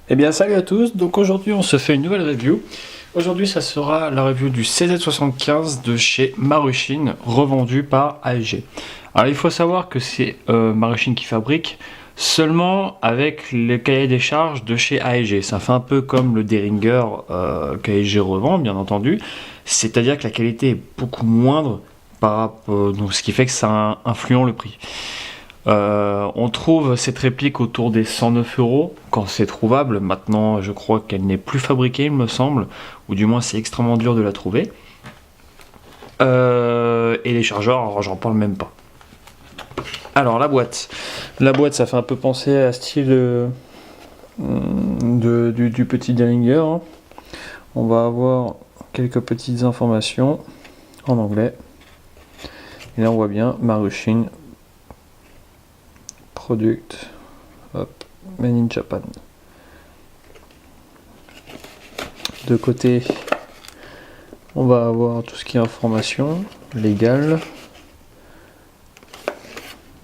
Eh bien salut à tous, donc aujourd'hui on se fait une nouvelle review. Aujourd'hui ça sera la review du CZ75 de chez Maruchin, revendu par AEG. Alors il faut savoir que c'est Maruchin qui fabrique seulement avec les cahiers des charges de chez AEG. Ça fait un peu comme le Derringer qu'AEG revend bien entendu, c'est-à-dire que la qualité est beaucoup moindre donc ce qui fait que ça influence le prix. On trouve cette réplique autour des 109 euros quand c'est trouvable. Maintenant, je crois qu'elle n'est plus fabriquée, il me semble, ou du moins c'est extrêmement dur de la trouver. Et les chargeurs, alors j'en parle même pas. Alors la boîte, ça fait un peu penser à style du petit Derringer. Hein. On va avoir quelques petites informations en anglais. Et là on voit bien Maruchin Product, hop, Made in Japan. De côté, on va avoir tout ce qui est information légale.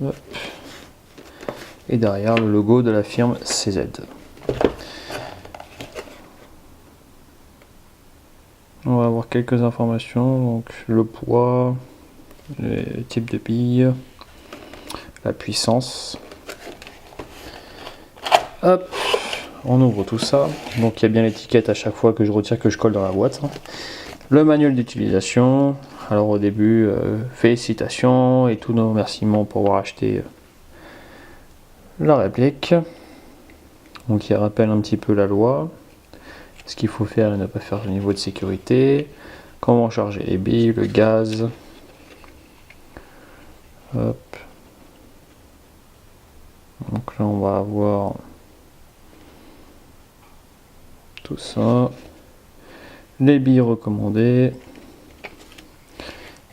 Hop. Et derrière le logo de la firme CZ. On va avoir quelques informations, donc le poids, les types de billes, la puissance. Hop, on ouvre tout ça. Donc il y a bien l'étiquette à chaque fois que je retire, que je colle dans la boîte. Le manuel d'utilisation. Alors au début, félicitations et tous nos remerciements pour avoir acheté la réplique. Donc il rappelle un petit peu la loi, ce qu'il faut faire et ne pas faire au niveau de sécurité, comment charger les billes, le gaz. Hop. Donc là on va avoir tout ça, les billes recommandées,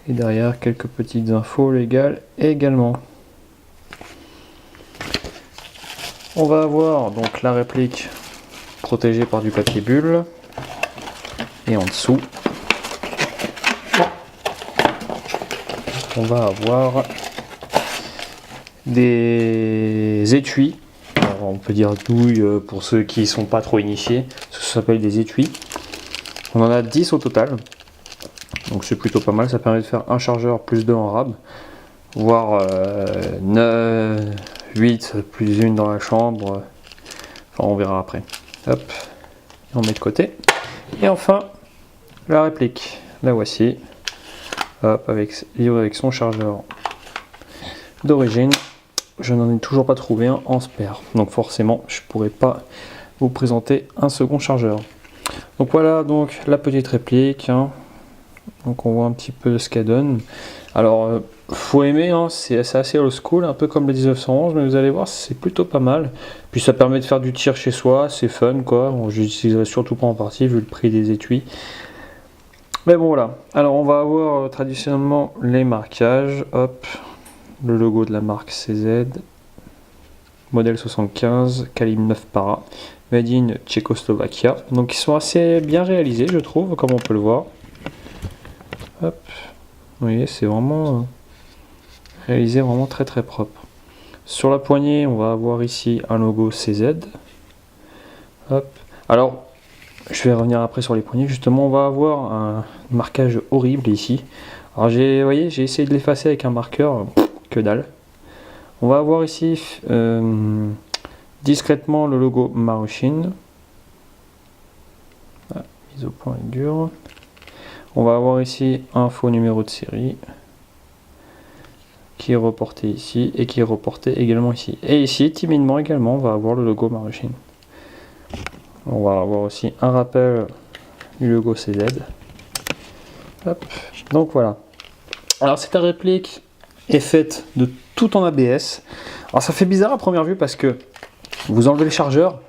et derrière quelques petites infos légales également. On va avoir donc la réplique protégée par du papier bulle, et en dessous on va avoir des étuis. Alors, on peut dire douille pour ceux qui ne sont pas trop initiés, ça s'appelle des étuis. On en a 10 au total, donc c'est plutôt pas mal, ça permet de faire un chargeur plus 2 en rab, voire 9, 8 plus une dans la chambre, enfin on verra après. Hop, on met de côté. Et enfin, la réplique, la voici, hop, livré avec son chargeur d'origine. Je n'en ai toujours pas trouvé un en spare, donc forcément je pourrais pas vous présenter un second chargeur. Donc voilà donc la petite réplique, hein. Donc on voit un petit peu ce qu'elle donne. Alors faut aimer, hein, c'est assez old school, un peu comme le 1911, mais vous allez voir c'est plutôt pas mal. Puis ça permet de faire du tir chez soi, c'est fun quoi. Bon, je l'utiliserai surtout pas en partie vu le prix des étuis. Mais bon voilà, alors on va avoir traditionnellement les marquages, hop. Le logo de la marque CZ, modèle 75, calibre 9 para, made in Tchécoslovaquia. Donc ils sont assez bien réalisés je trouve, comme on peut le voir. Hop, vous voyez c'est vraiment réalisé vraiment très très propre. Sur la poignée on va avoir ici un logo CZ. Hop, alors je vais revenir après sur les poignées, justement on va avoir un marquage horrible ici. Alors vous voyez j'ai essayé de l'effacer avec un marqueur. Que dalle. On va avoir ici discrètement le logo Maruchin. Ah, mise au point et dur. On va avoir ici un faux numéro de série qui est reporté ici et qui est reporté également ici. Et ici, timidement également, on va avoir le logo Maruchin. On va avoir aussi un rappel du logo CZ. Hop. Donc voilà. Alors cette réplique est faite de tout en ABS. Alors ça fait bizarre à première vue parce que vous enlevez le chargeur,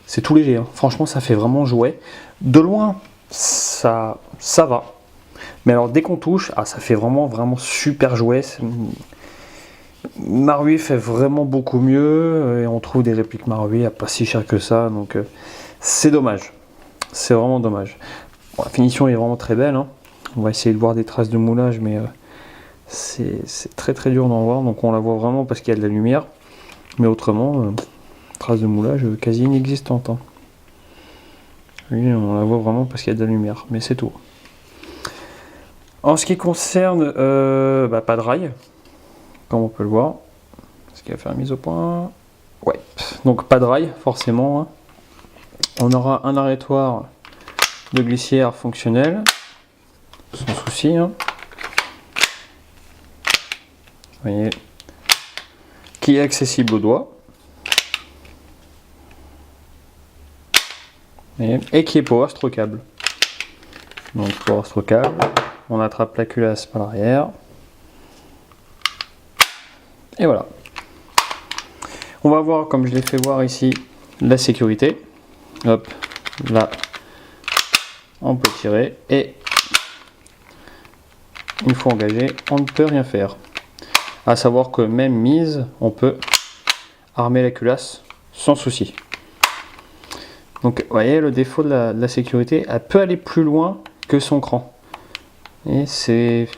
c'est tout léger, hein. Franchement ça fait vraiment jouet. De loin ça va, mais alors dès qu'on touche, ça fait vraiment super jouet. Marui fait vraiment beaucoup mieux et on trouve des répliques Marui à pas si cher que ça, donc c'est dommage, c'est vraiment dommage. Bon, la finition est vraiment très belle, hein. On va essayer de voir des traces de moulage, mais c'est très dur d'en voir, donc on la voit vraiment parce qu'il y a de la lumière, mais autrement Trace de moulage quasi inexistante. Hein. Lui, on la voit vraiment parce qu'il y a de la lumière, mais c'est tout. En ce qui concerne, pas de rail, comme on peut le voir. Est-ce qu'il va faire une mise au point? Ouais, donc pas de rail, forcément. Hein. On aura un arrêtoir de glissière fonctionnel, sans souci. Hein. Vous voyez, qui est accessible au doigt. Et qui est power strokeable. Donc power strokeable, on attrape la culasse par l'arrière. Et voilà. On va voir, comme je l'ai fait voir ici, la sécurité. Hop, là, on peut tirer. Et une fois engagé, on ne peut rien faire. À savoir que même mise, on peut armer la culasse sans souci. Donc, vous voyez, le défaut de la sécurité, elle peut aller plus loin que son cran. Et c'est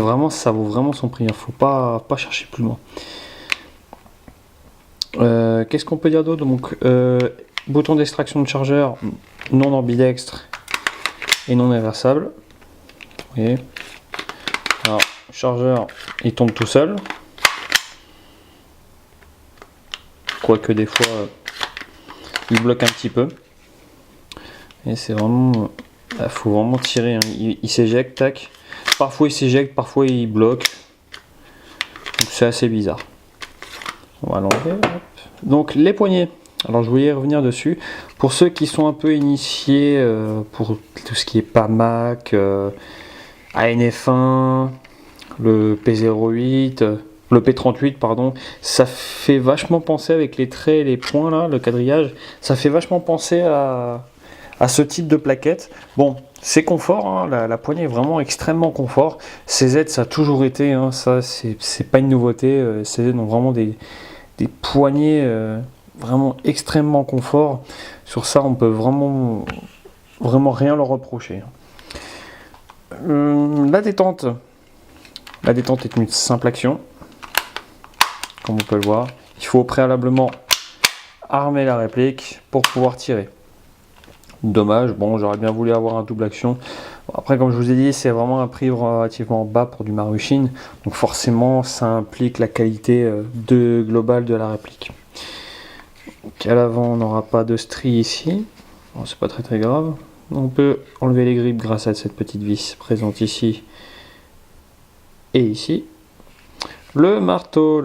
vraiment, ça vaut vraiment son prix. Il ne faut pas chercher plus loin. Qu'est-ce qu'on peut dire d'autre? Donc, bouton d'extraction de chargeur non ambidextre et non inversable. Vous voyez. Alors, le chargeur, il tombe tout seul. Quoique des fois, il bloque un petit peu. Et c'est vraiment... Il faut vraiment tirer. Hein. Il s'éjecte, tac. Parfois il s'éjecte, parfois il bloque. Donc c'est assez bizarre. On va l'enlever. Donc les poignées. Alors je voulais revenir dessus. Pour ceux qui sont un peu initiés pour tout ce qui est PAMAC, ANF1, le P08, le P38 pardon, ça fait vachement penser avec les traits et les points là, le quadrillage, ça fait vachement penser à ce type de plaquette. Bon, c'est confort, hein, la poignée est vraiment extrêmement confort. CZ ça a toujours été, hein, ça c'est pas une nouveauté, CZ ont vraiment des poignées vraiment extrêmement confort. Sur ça on peut vraiment rien leur reprocher. La détente est une simple action, comme on peut le voir. Il faut préalablement armer la réplique pour pouvoir tirer. Dommage, bon, j'aurais bien voulu avoir un double action. Bon, après, comme je vous ai dit, c'est vraiment un prix relativement bas pour du Maruchin, donc forcément ça implique la qualité globale de la réplique. Donc à l'avant on n'aura pas de strie ici, bon, c'est pas très grave. On peut enlever les grippes grâce à cette petite vis présente ici et ici. Le marteau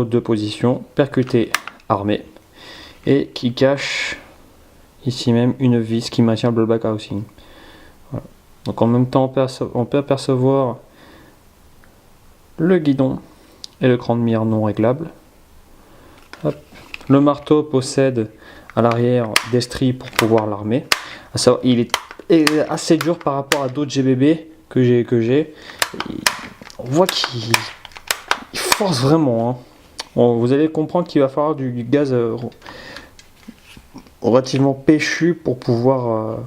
de position, percuté, armé, et qui cache ici même une vis qui maintient le back housing. Voilà. Donc en même temps on peut apercevoir le guidon et le cran de mire non réglable. Hop. Le marteau possède à l'arrière des stries pour pouvoir l'armer. Il est assez dur par rapport à d'autres GBB que j'ai. On voit qu'il force vraiment. Hein. Bon, vous allez comprendre qu'il va falloir du gaz relativement péchu pour pouvoir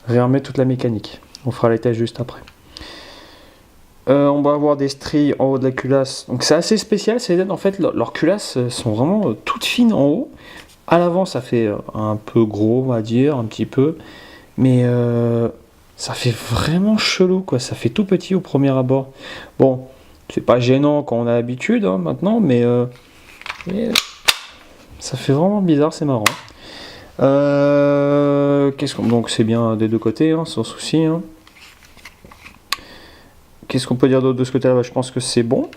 réarmer toute la mécanique. On fera les tests juste après. On va avoir des stries en haut de la culasse. Donc c'est assez spécial. C'est en fait leurs culasses sont vraiment toutes fines en haut. À l'avant ça fait un peu gros, on va dire, un petit peu. Mais ça fait vraiment chelou, quoi. Ça fait tout petit au premier abord. Bon, c'est pas gênant quand on a l'habitude hein, maintenant, mais ça fait vraiment bizarre, c'est marrant. Donc c'est bien des deux côtés, hein, sans souci. Hein. Qu'est-ce qu'on peut dire d'autre de ce côté-là? Je pense que c'est bon.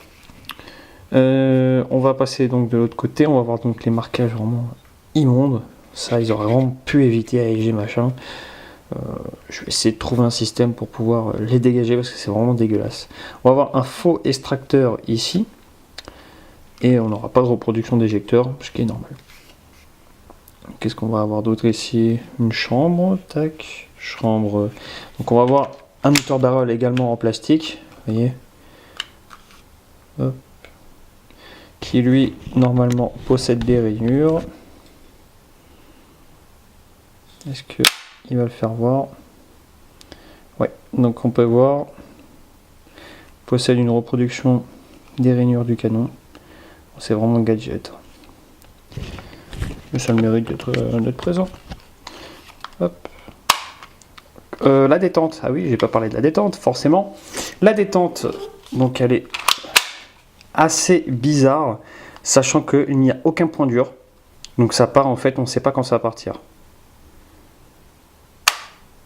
On va passer donc de l'autre côté. On va voir donc les marquages vraiment immondes. Ça, ils auraient vraiment pu éviter AEG machin. Je vais essayer de trouver un système pour pouvoir les dégager parce que c'est vraiment dégueulasse. On va avoir un faux extracteur ici. Et on n'aura pas de reproduction d'éjecteur, ce qui est normal. Qu'est-ce qu'on va avoir d'autre ici? Une chambre, tac, chambre. Donc on va avoir un moteur d'arrel également en plastique, vous voyez, hop, qui lui normalement possède des rainures. Est-ce que il va le faire voir? Ouais, donc on peut voir, possède une reproduction des rainures du canon. C'est vraiment gadget. Mais ça le mérite d'être présent. Hop. La détente, ah oui, j'ai pas parlé de la détente, forcément. La détente, donc elle est assez bizarre, sachant qu'il n'y a aucun point dur. Donc ça part en fait, on ne sait pas quand ça va partir.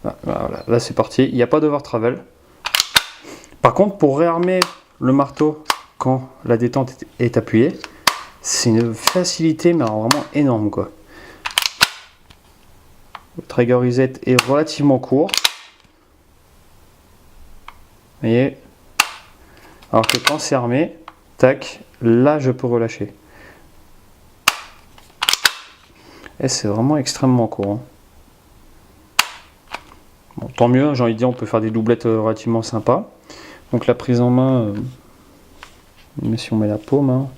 Voilà, là c'est parti, il n'y a pas d'over travel. Par contre, pour réarmer le marteau quand la détente est appuyée, c'est une facilité, mais alors vraiment énorme quoi. Le trigger reset est relativement court. Vous voyez. Alors que quand c'est armé, tac, là je peux relâcher. Et c'est vraiment extrêmement court. Hein. Bon, tant mieux, j'ai envie de dire, on peut faire des doublettes relativement sympas. Donc la prise en main, même si on met la paume, hein,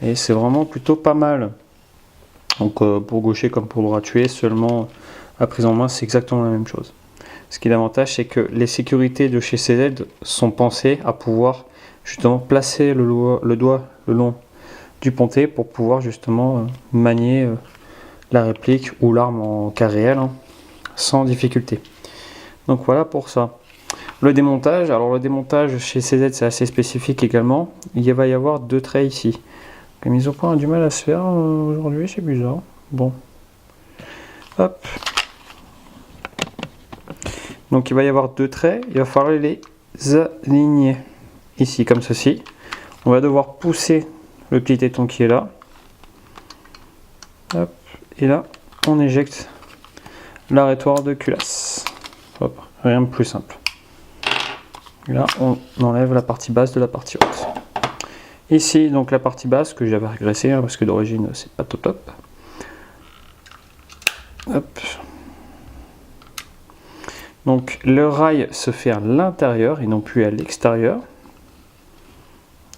et c'est vraiment plutôt pas mal. Donc pour gaucher comme pour droit tuer, seulement la prise en main c'est exactement la même chose. Ce qui est l'avantage, c'est que les sécurités de chez CZ sont pensées à pouvoir justement placer le doigt le long du pontet pour pouvoir justement manier la réplique ou l'arme en cas réel hein, sans difficulté. Donc voilà pour ça. Le démontage, alors le démontage chez CZ c'est assez spécifique également. Il va y avoir 2 traits ici. La mise au point a du mal à se faire aujourd'hui, c'est bizarre. Bon. Hop. Donc il va y avoir 2 traits, il va falloir les aligner ici comme ceci. On va devoir pousser le petit éton qui est là. Hop. Et là, on éjecte l'arrêtoir de culasse. Hop. Rien de plus simple. Et là, on enlève la partie basse de la partie haute. Ici, donc la partie basse que j'avais régressée hein, parce que d'origine c'est pas top. Hop. Donc le rail se fait à l'intérieur et non plus à l'extérieur.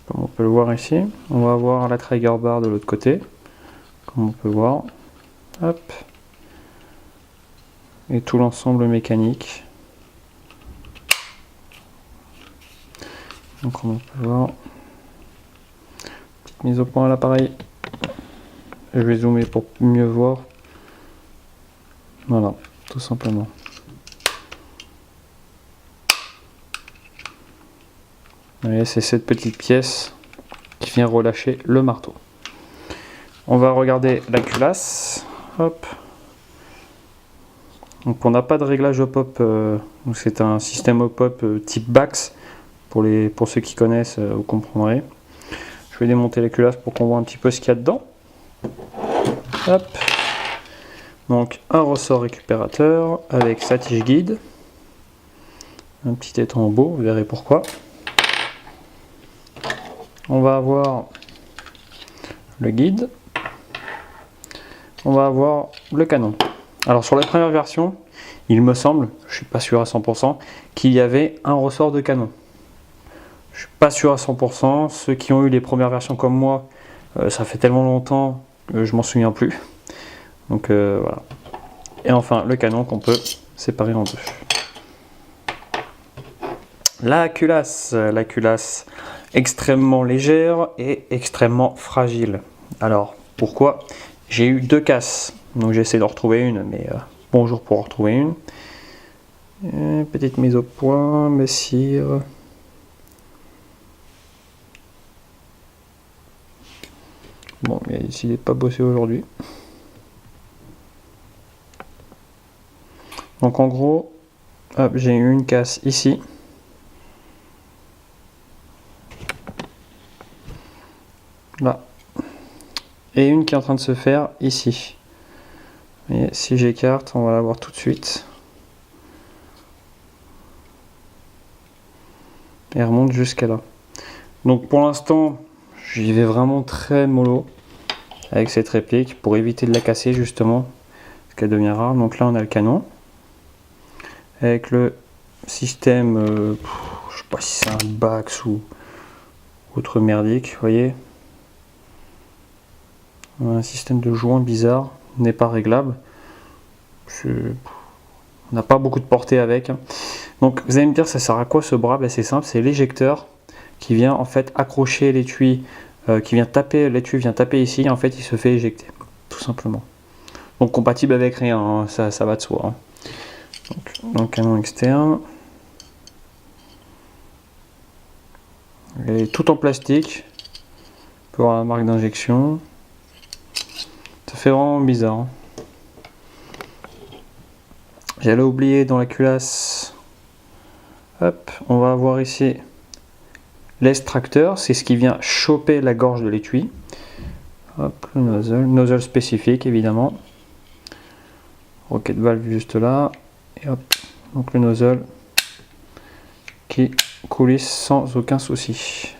Comme on peut le voir ici. On va avoir la trigger bar de l'autre côté. Comme on peut voir. Hop. Et tout l'ensemble mécanique. Donc comme on peut voir. Petite mise au point à l'appareil. Je vais zoomer pour mieux voir. Voilà, tout simplement. C'est cette petite pièce qui vient relâcher le marteau. On va regarder la culasse. Hop. Donc on n'a pas de réglage au pop. C'est un système au pop type Bax. Pour ceux qui connaissent, vous comprendrez. Je vais démonter la culasse pour qu'on voit un petit peu ce qu'il y a dedans. Hop. Donc un ressort récupérateur avec sa tige guide. Un petit étang en beau, vous verrez pourquoi. On va avoir le guide. On va avoir le canon. Alors sur la première version, il me semble, je ne suis pas sûr à 100%, qu'il y avait un ressort de canon. Je ne suis pas sûr à 100%. Ceux qui ont eu les premières versions comme moi, ça fait tellement longtemps que je m'en souviens plus. Donc voilà. Et enfin le canon qu'on peut séparer en deux. La culasse extrêmement légère et extrêmement fragile. Alors pourquoi? J'ai eu 2 casses, donc j'essaie d'en retrouver une, mais bonjour pour en retrouver une. Petite mise au point, messire. Bon, il a décidé de pas bosser aujourd'hui. Donc en gros, j'ai eu une casse ici. Là. Et une qui est en train de se faire ici. Et si j'écarte, on va la voir tout de suite. Et elle remonte jusqu'à là. Donc pour l'instant, j'y vais vraiment très mollo avec cette réplique pour éviter de la casser justement, parce qu'elle devient rare. Donc là on a le canon avec le système, je sais pas si c'est un Bax ou autre merdique, vous voyez. Un système de joint bizarre, n'est pas réglable. On n'a pas beaucoup de portée avec. Donc vous allez me dire, ça sert à quoi ce bras? C'est simple, c'est l'éjecteur qui vient en fait accrocher l'étui, qui vient taper, l'étui vient taper ici, et en fait il se fait éjecter, tout simplement. Donc compatible avec rien, hein, ça va de soi. Hein. Donc canon externe. Et tout en plastique. On peut voir la marque d'injection. Ça fait vraiment bizarre. Hein. J'allais oublier dans la culasse. Hop, on va avoir ici l'extracteur, c'est ce qui vient choper la gorge de l'étui. Hop, le nozzle spécifique évidemment. Rocket valve juste là. Et hop, donc le nozzle qui coulisse sans aucun souci.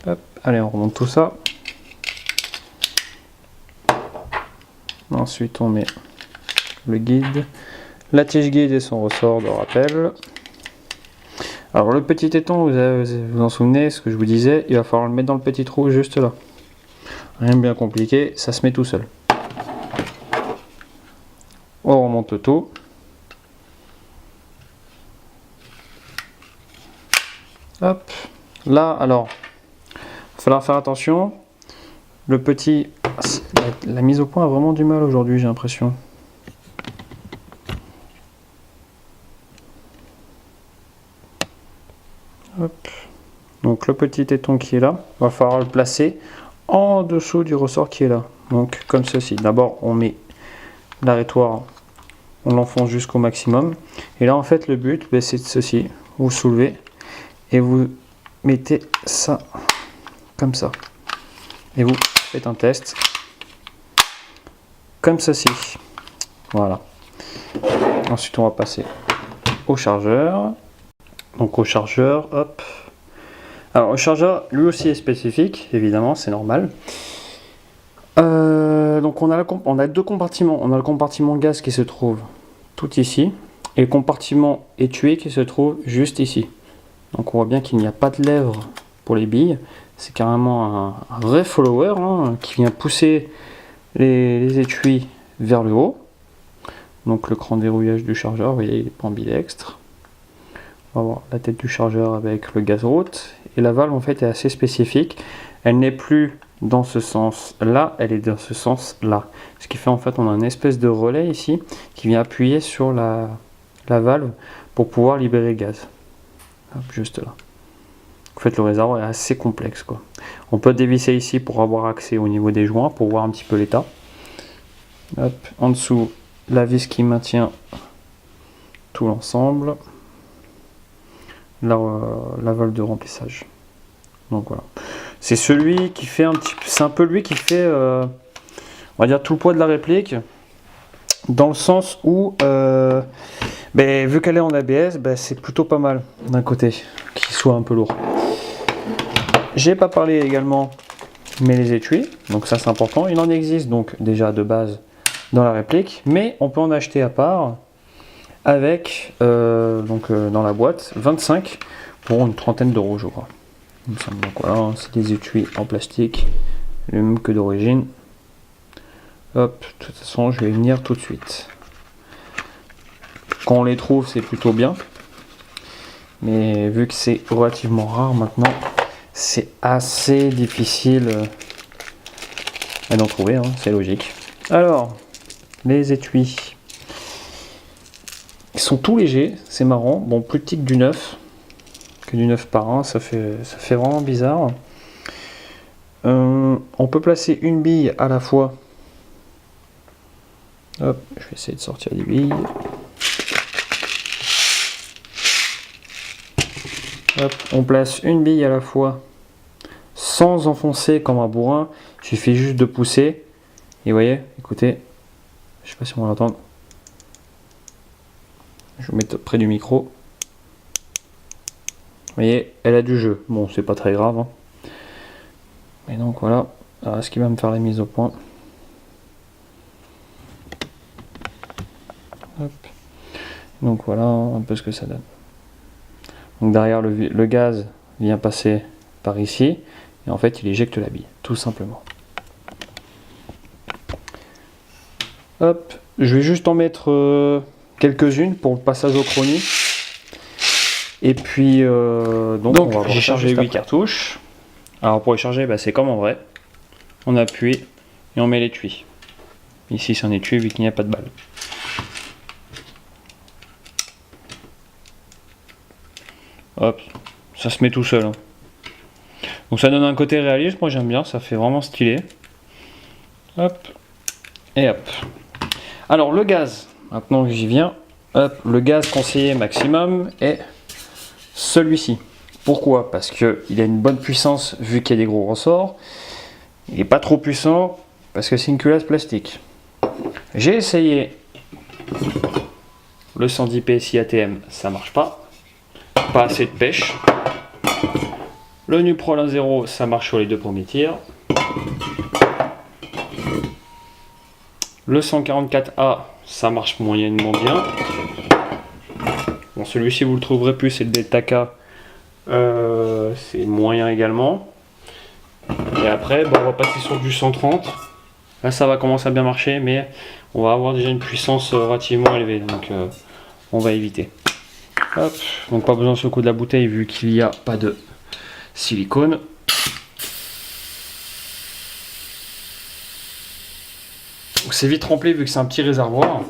Hop, allez, on remonte tout ça. Ensuite, on met le guide, la tige guide et son ressort de rappel. Alors le petit téton, vous vous en souvenez, ce que je vous disais, il va falloir le mettre dans le petit trou juste là. Rien de bien compliqué, ça se met tout seul. On remonte le tout. Hop, là alors, il va falloir faire attention. Le petit, la mise au point a vraiment du mal aujourd'hui, j'ai l'impression. Hop. Donc le petit téton qui est là, il va falloir le placer en dessous du ressort qui est là. Donc comme ceci. D'abord on met l'arrêtoir, on l'enfonce jusqu'au maximum. Et là en fait le but c'est de ceci. Vous soulevez et vous mettez ça comme ça. Et vous faites un test comme ceci. Voilà. Ensuite on va passer au chargeur. Donc au chargeur, hop. Alors le chargeur, lui aussi est spécifique, évidemment, c'est normal. Donc on a deux compartiments. On a le compartiment gaz qui se trouve tout ici, et le compartiment étui qui se trouve juste ici. Donc on voit bien qu'il n'y a pas de lèvres pour les billes. C'est carrément un vrai follower hein, qui vient pousser les étuis vers le haut. Donc le cran de verrouillage du chargeur, vous voyez, il est pas ambidextre. On va voir la tête du chargeur avec le gaz route. Et la valve en fait est assez spécifique. Elle n'est plus dans ce sens là, elle est dans ce sens là. Ce qui fait en fait on a une espèce de relais ici qui vient appuyer sur la valve pour pouvoir libérer le gaz. Hop, juste là. En fait le réservoir est assez complexe quoi. On peut dévisser ici pour avoir accès au niveau des joints, pour voir un petit peu l'état. Hop, en dessous la vis qui maintient tout l'ensemble. La valve de remplissage. Donc voilà. C'est celui qui fait c'est un peu lui qui fait, on va dire tout le poids de la réplique, dans le sens où, vu qu'elle est en ABS, c'est plutôt pas mal d'un côté, qu'il soit un peu lourd. J'ai pas parlé également, mais les étuis, donc ça c'est important. Il en existe donc déjà de base dans la réplique, mais on peut en acheter à part. Avec dans la boîte 25 pour une trentaine d'euros je crois. Donc voilà, c'est des étuis en plastique, le même que d'origine. Hop, de toute façon je vais y venir tout de suite. Quand on les trouve c'est plutôt bien, mais vu que c'est relativement rare maintenant, c'est assez difficile d'en trouver, hein, c'est logique. Alors, les étuis. Ils sont tout légers, c'est marrant. Bon, plus petit que du 9 par 1, ça fait vraiment bizarre. On peut placer une bille à la fois. Hop, je vais essayer de sortir des billes. Hop, on place une bille à la fois sans enfoncer comme un bourrin. Il suffit juste de pousser. Et vous voyez, écoutez, je sais pas si on va l'entendre. Je vous mets près du micro. Vous voyez, elle a du jeu. Bon, c'est pas très grave. Hein. Et donc voilà. Alors, ce qui va me faire la mise au point. Hop. Donc voilà un peu ce que ça donne. Donc derrière le gaz vient passer par ici. Et en fait, il éjecte la bille. Tout simplement. Hop. Je vais juste en mettre... quelques-unes pour le passage au chrony. Et puis donc j'ai chargé 8 cartouches. Alors pour les charger, c'est comme en vrai. On appuie et on met l'étui. Ici c'est un étui vu qu'il n'y a pas de balle. Hop, ça se met tout seul. Hein. Donc ça donne un côté réaliste, moi j'aime bien, ça fait vraiment stylé. Hop, et hop. Alors le gaz, maintenant que j'y viens, hop, le gaz conseillé maximum est celui-ci. Pourquoi? Parce qu'il a une bonne puissance vu qu'il y a des gros ressorts. Il n'est pas trop puissant parce que c'est une culasse plastique. J'ai essayé le 110 PSI ATM, ça marche pas. Pas assez de pêche. Le Nuprol 1.0, ça marche sur les 2 premiers tirs. Le 144A, ça marche moyennement bien. Bon, celui-ci vous le trouverez plus, c'est le Delta-K. C'est moyen également. Et après, bon, on va passer sur du 130. Là, ça va commencer à bien marcher, mais on va avoir déjà une puissance relativement élevée. Donc, on va éviter. Hop. Donc, pas besoin sur le coup de la bouteille vu qu'il n'y a pas de silicone. Donc, c'est vite rempli vu que c'est un petit réservoir.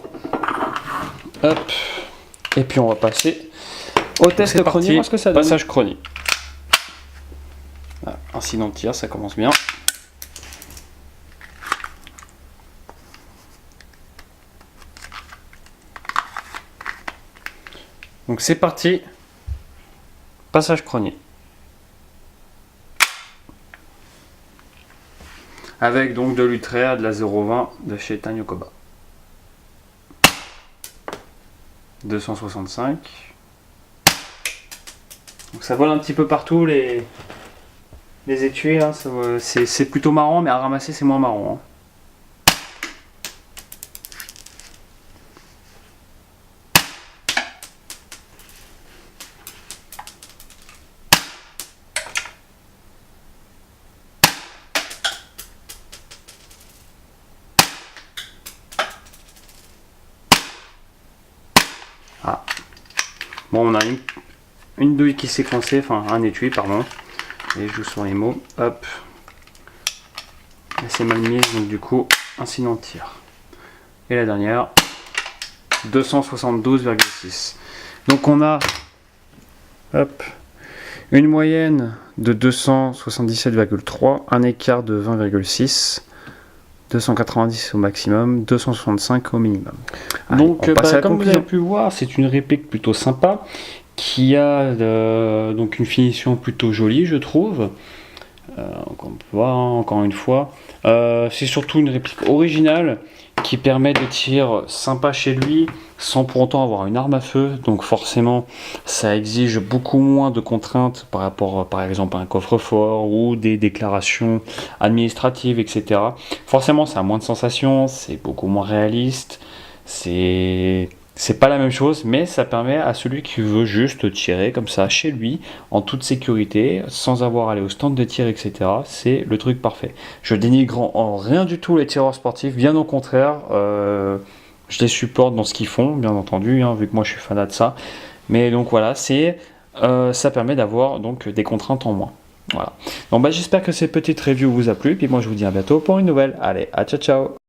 Hop. Et puis, on va passer au test chronie. Voir ce que ça donne. Passage chronie. Voilà, incident de tir, ça commence bien. Donc c'est parti, passage chronie. Avec donc de l'Utrea, de la 0.20 de chez Tanyokoba. 265. Donc ça vole un petit peu partout les étuis, hein, c'est plutôt marrant, mais à ramasser c'est moins marrant. Hein. Ah. Bon, on a une douille qui s'est coincée, enfin un étui, pardon. Et je joue sur les mots. Hop. C'est mal mise, donc du coup, incident de tir. Et la dernière, 272,6. Donc on a hop, une moyenne de 277,3, un écart de 20,6. 290 au maximum, 265 au minimum. Allez, donc, comme vous avez pu voir, c'est une réplique plutôt sympa qui a donc une finition plutôt jolie, je trouve. Comme on peut voir, encore une fois, c'est surtout une réplique originale qui permet de tirer sympa chez lui sans pour autant avoir une arme à feu. Donc forcément, ça exige beaucoup moins de contraintes par rapport, par exemple, à un coffre-fort ou des déclarations administratives, etc. Forcément, ça a moins de sensations, c'est beaucoup moins réaliste, c'est pas la même chose, mais ça permet à celui qui veut juste tirer comme ça chez lui, en toute sécurité, sans avoir à aller au stand de tir, etc. C'est le truc parfait. Je dénigre en rien du tout les tireurs sportifs, bien au contraire, je les supporte dans ce qu'ils font, bien entendu, hein, vu que moi je suis fanat de ça. Mais donc voilà, ça permet d'avoir donc des contraintes en moins. Voilà. Donc j'espère que cette petite review vous a plu, puis moi je vous dis à bientôt pour une nouvelle. Allez, à ciao ciao.